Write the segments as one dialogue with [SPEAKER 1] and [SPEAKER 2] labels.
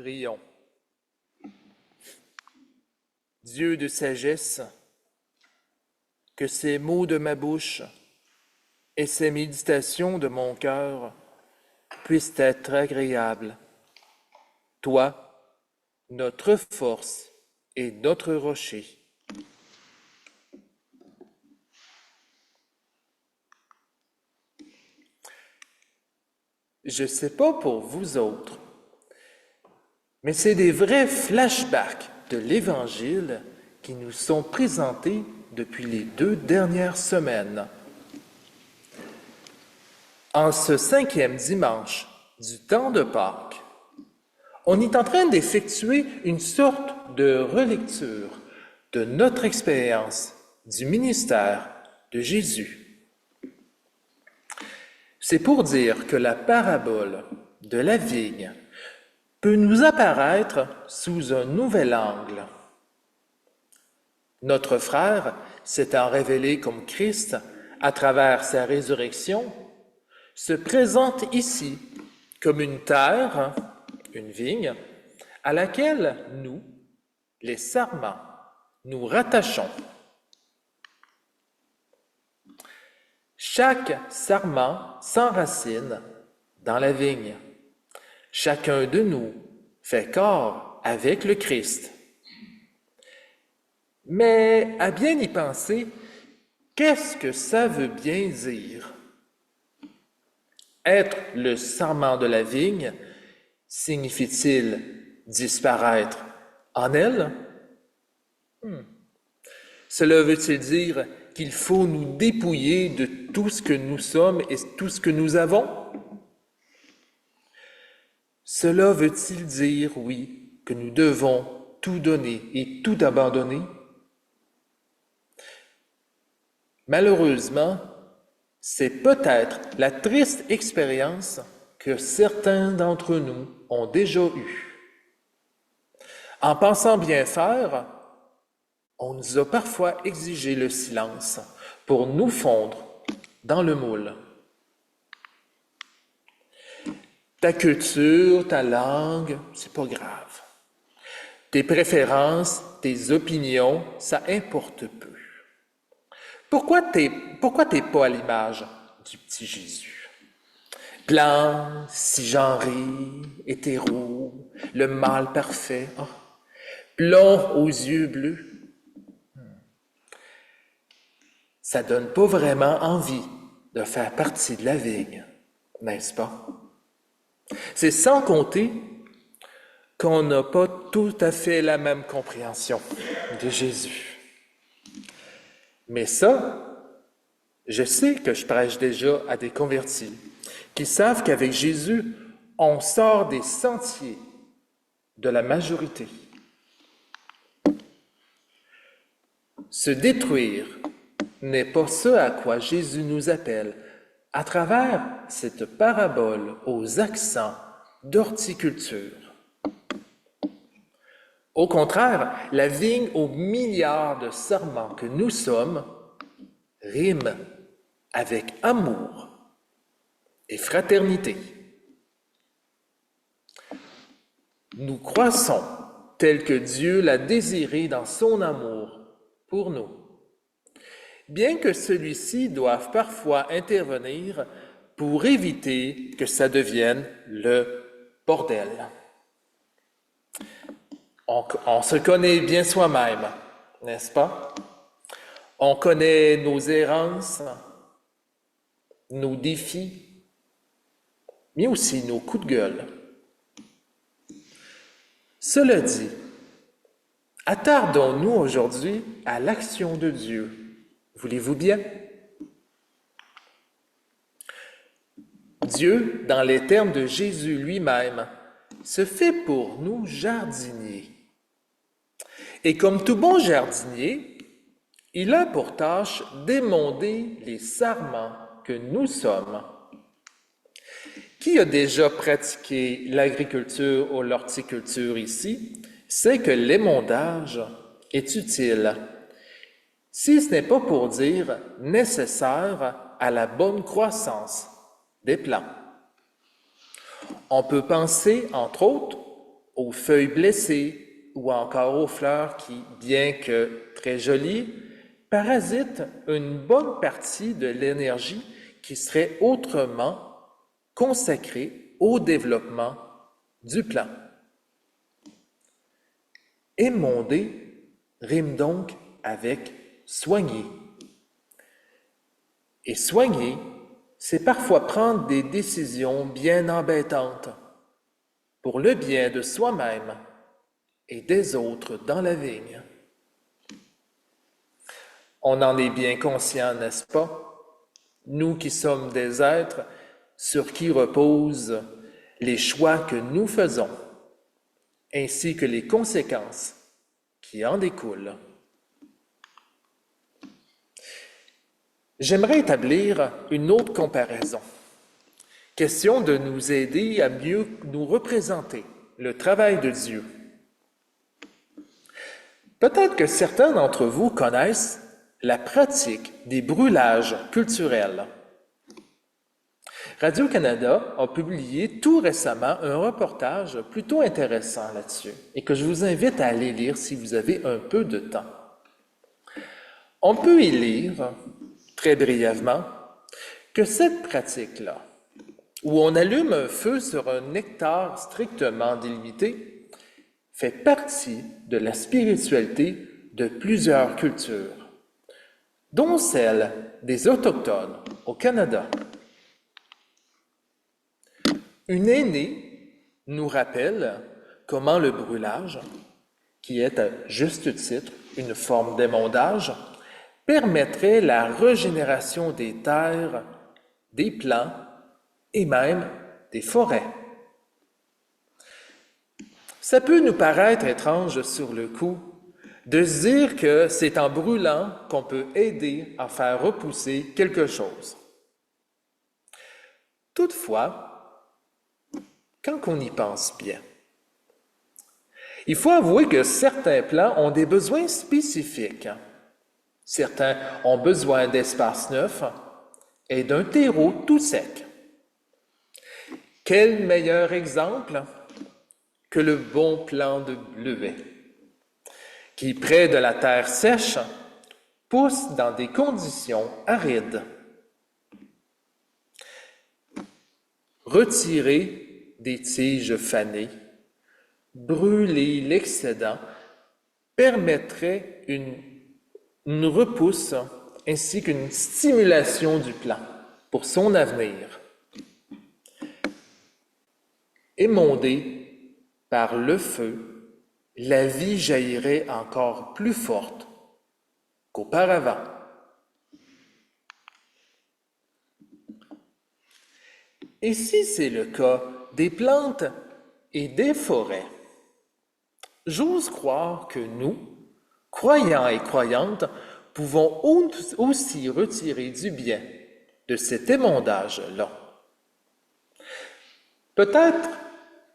[SPEAKER 1] Prions. Dieu de sagesse, que ces mots de ma bouche et ces méditations de mon cœur puissent être agréables. Toi, notre force et notre rocher. Je ne sais pas pour vous autres, mais c'est des vrais flashbacks de l'Évangile qui nous sont présentés depuis les 2 dernières semaines. En ce 5e dimanche du temps de Pâques, on est en train d'effectuer une sorte de relecture de notre expérience du ministère de Jésus. C'est pour dire que la parabole de la vigne peut nous apparaître sous un nouvel angle. Notre frère, s'étant révélé comme Christ à travers sa résurrection, se présente ici comme une terre, une vigne, à laquelle nous, les sarments, nous rattachons. Chaque sarment s'enracine dans la vigne. Chacun de nous fait corps avec le Christ. Mais à bien y penser, qu'est-ce que ça veut bien dire? Être le sarment de la vigne signifie-t-il disparaître en elle? Cela veut-il dire qu'il faut nous dépouiller de tout ce que nous sommes et tout ce que nous avons? Cela veut-il dire, oui, que nous devons tout donner et tout abandonner? Malheureusement, c'est peut-être la triste expérience que certains d'entre nous ont déjà eue. En pensant bien faire, on nous a parfois exigé le silence pour nous fondre dans le moule. Ta culture, ta langue, c'est pas grave. Tes préférences, tes opinions, ça importe peu. Pourquoi t'es pas à l'image du petit Jésus? Blanc, cisgenré, hétéro, le mâle parfait, blond aux yeux bleus. Ça donne pas vraiment envie de faire partie de la vigne, n'est-ce pas? C'est sans compter qu'on n'a pas tout à fait la même compréhension de Jésus. Mais ça, je sais que je prêche déjà à des convertis qui savent qu'avec Jésus, on sort des sentiers de la majorité. Se détruire n'est pas ce à quoi Jésus nous appelle à travers cette parabole aux accents d'horticulture. Au contraire, la vigne aux milliards de sarments que nous sommes rime avec amour et fraternité. Nous croissons tel que Dieu l'a désiré dans son amour pour nous, bien que celui-ci doive parfois intervenir pour éviter que ça devienne le bordel. On se connaît bien soi-même, n'est-ce pas? On connaît nos errances, nos défis, mais aussi nos coups de gueule. Cela dit, attardons-nous aujourd'hui à l'action de Dieu. Voulez-vous bien? Dieu, dans les termes de Jésus lui-même, se fait pour nous jardinier. Et comme tout bon jardinier, il a pour tâche d'émonder les sarments que nous sommes. Qui a déjà pratiqué l'agriculture ou l'horticulture ici sait que l'émondage est utile, si ce n'est pas pour dire nécessaire à la bonne croissance des plants. On peut penser, entre autres, aux feuilles blessées ou encore aux fleurs qui, bien que très jolies, parasitent une bonne partie de l'énergie qui serait autrement consacrée au développement du plant. Émonder rime donc avec soigner. Et soigner, c'est parfois prendre des décisions bien embêtantes pour le bien de soi-même et des autres dans la vigne. On en est bien conscient, n'est-ce pas? Nous qui sommes des êtres sur qui reposent les choix que nous faisons, ainsi que les conséquences qui en découlent. J'aimerais établir une autre comparaison. Question de nous aider à mieux nous représenter le travail de Dieu. Peut-être que certains d'entre vous connaissent la pratique des brûlages culturels. Radio-Canada a publié tout récemment un reportage plutôt intéressant là-dessus et que je vous invite à aller lire si vous avez un peu de temps. On peut y lire, très brièvement, que cette pratique-là, où on allume un feu sur un hectare strictement délimité, fait partie de la spiritualité de plusieurs cultures, dont celle des Autochtones au Canada. Une aînée nous rappelle comment le brûlage, qui est à juste titre une forme d'émondage, permettrait la régénération des terres, des plants et même des forêts. Ça peut nous paraître étrange sur le coup de se dire que c'est en brûlant qu'on peut aider à faire repousser quelque chose. Toutefois, quand on y pense bien, il faut avouer que certains plants ont des besoins spécifiques. Certains ont besoin d'espaces neufs et d'un terreau tout sec. Quel meilleur exemple que le bon plant de bleuet, qui, près de la terre sèche, pousse dans des conditions arides. Retirer des tiges fanées, brûler l'excédent, permettrait une repousse ainsi qu'une stimulation du plant pour son avenir. Émondée par le feu, la vie jaillirait encore plus forte qu'auparavant. Et si c'est le cas des plantes et des forêts, j'ose croire que nous, croyants et croyantes, pouvons aussi retirer du bien de cet émondage-là. Peut-être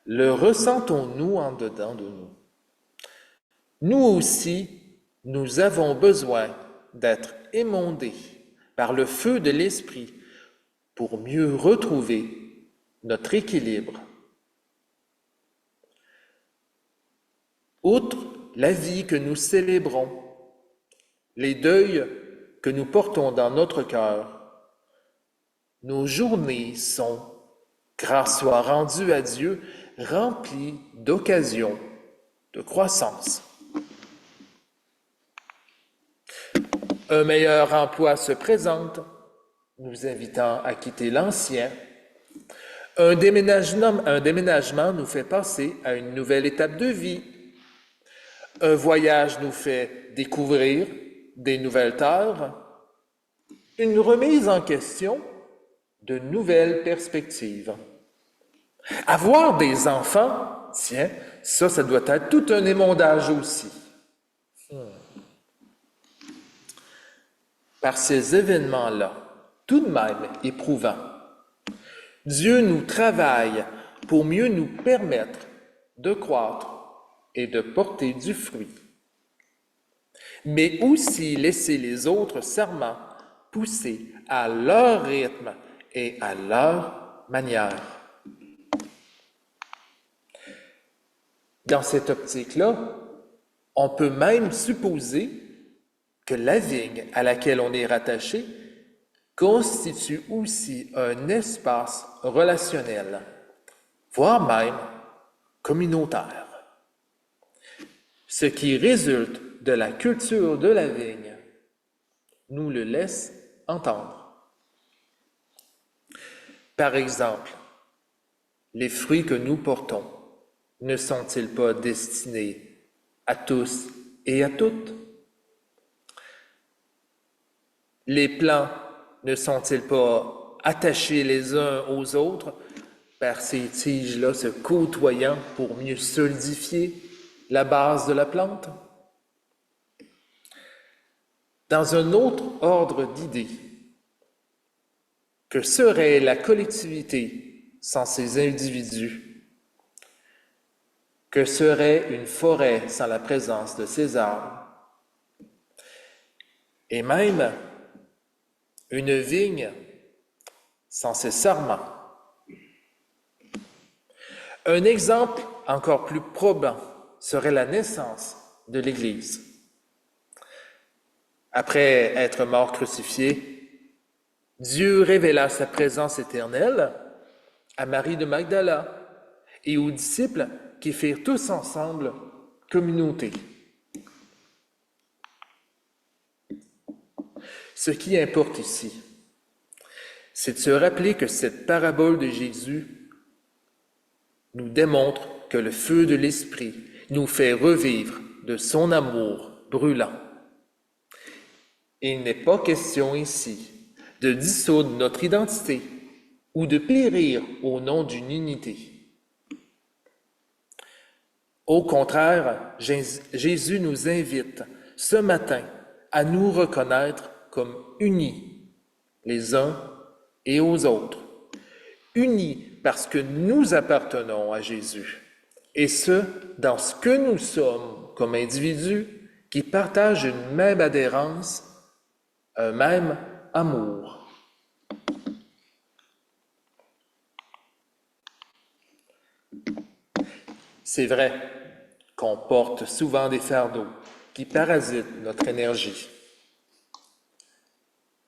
[SPEAKER 1] le ressentons-nous en dedans de nous. Nous aussi, nous avons besoin d'être émondés par le feu de l'esprit pour mieux retrouver notre équilibre. Outre la vie que nous célébrons, les deuils que nous portons dans notre cœur, nos journées sont, grâce soit rendue à Dieu, remplies d'occasions de croissance. Un meilleur emploi se présente, nous invitant à quitter l'ancien. Un déménagement nous fait passer à une nouvelle étape de vie. Un voyage nous fait découvrir des nouvelles terres. Une remise en question de nouvelles perspectives. Avoir des enfants, tiens, ça doit être tout un émondage aussi. Par ces événements-là, tout de même éprouvants, Dieu nous travaille pour mieux nous permettre de croître et de porter du fruit, mais aussi laisser les autres serments pousser à leur rythme et à leur manière. Dans cette optique-là, on peut même supposer que la vigne à laquelle on est rattaché constitue aussi un espace relationnel, voire même communautaire. Ce qui résulte de la culture de la vigne nous le laisse entendre. Par exemple, les fruits que nous portons ne sont-ils pas destinés à tous et à toutes? Les plants ne sont-ils pas attachés les uns aux autres par ces tiges-là se côtoyant pour mieux solidifier la base de la plante? Dans un autre ordre d'idées, que serait la collectivité sans ces individus? Que serait une forêt sans la présence de ces arbres? Et même une vigne sans ses sarments. Un exemple encore plus probant serait la naissance de l'Église. Après être mort crucifié, Dieu révéla sa présence éternelle à Marie de Magdala et aux disciples qui firent tous ensemble communauté. Ce qui importe ici, c'est de se rappeler que cette parabole de Jésus nous démontre que le feu de l'Esprit nous fait revivre de son amour brûlant. Il n'est pas question ici de dissoudre notre identité ou de périr au nom d'une unité. Au contraire, Jésus nous invite ce matin à nous reconnaître comme unis les uns et aux autres. Unis parce que nous appartenons à Jésus, et ce, dans ce que nous sommes comme individus qui partagent une même adhérence, un même amour. C'est vrai qu'on porte souvent des fardeaux qui parasitent notre énergie.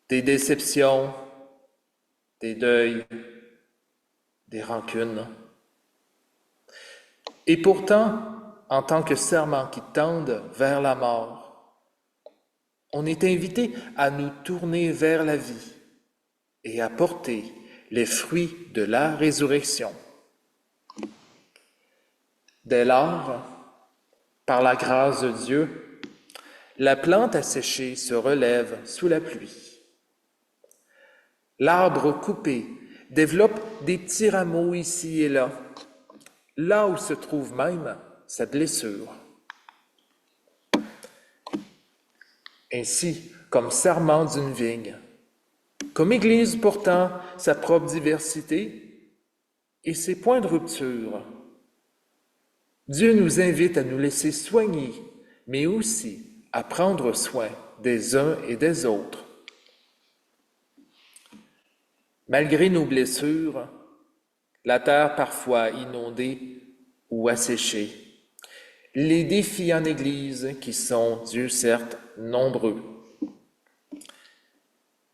[SPEAKER 1] Des déceptions, des deuils, des rancunes. Et pourtant, en tant que serments qui tendent vers la mort, on est invité à nous tourner vers la vie et à porter les fruits de la résurrection. Dès lors, par la grâce de Dieu, la plante asséchée se relève sous la pluie. L'arbre coupé développe des petits rameaux ici et là où se trouve même sa blessure. Ainsi, comme sarment d'une vigne, comme Église portant sa propre diversité et ses points de rupture, Dieu nous invite à nous laisser soigner, mais aussi à prendre soin des uns et des autres. Malgré nos blessures, la terre parfois inondée ou asséchée, les défis en Église qui sont, Dieu certes, nombreux.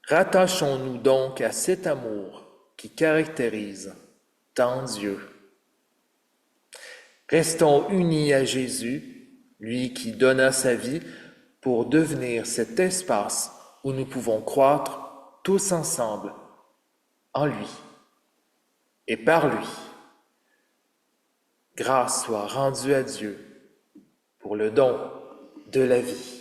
[SPEAKER 1] Rattachons-nous donc à cet amour qui caractérise tant Dieu. Restons unis à Jésus, lui qui donna sa vie pour devenir cet espace où nous pouvons croître tous ensemble en lui et par lui. Grâce soit rendue à Dieu pour le don de la vie.